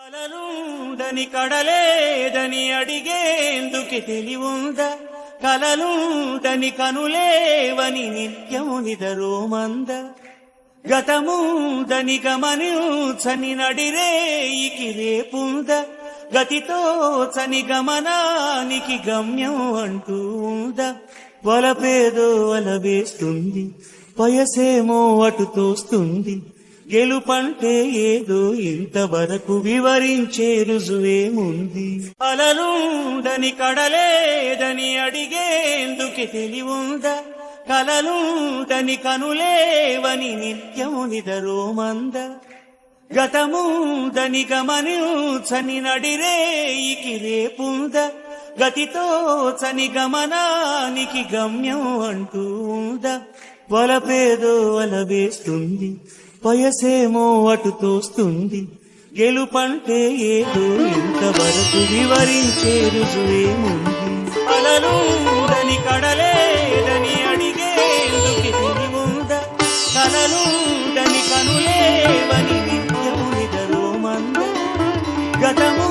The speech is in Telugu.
కలలుండని కడలేదని అడిగేందుకు తెలివుందా? కలలుండని కనులేవని నిత్యము నిదరోమంద. గతముందని గమనించని నడిరేయికి రేపుంద. గతితో చని గమనానికి గమ్యం అంటూ ఉందా? వలపేదో వలవేస్తుంది, వయసేమో అటు తోస్తుంది. గెలుపంటే ఏదో ఇంతవరకు వివరించే రుజువేముంది? అలలుండని కడలేదని అడిగేందుకు తెలివుందా? కలలుండని కనులేవని నిత్యము నిదరోమంద. గతముందని గమనించని నడిరేయికి రేపుంద. గతితో చని గమనానికి గమ్యం అంటూ ఉందా? వలపేదో వలవేస్తుంది, వయసేమో అటు తోస్తుంది. గెలుపంటే ఏదో ఇంతవరకు వివరించే రుజువేముంది? అలలుండని కడలేదని అడిగేందుకు తెలివుందా? కలలుండని కనులేవని నిత్యము నిదరోమంద. గతము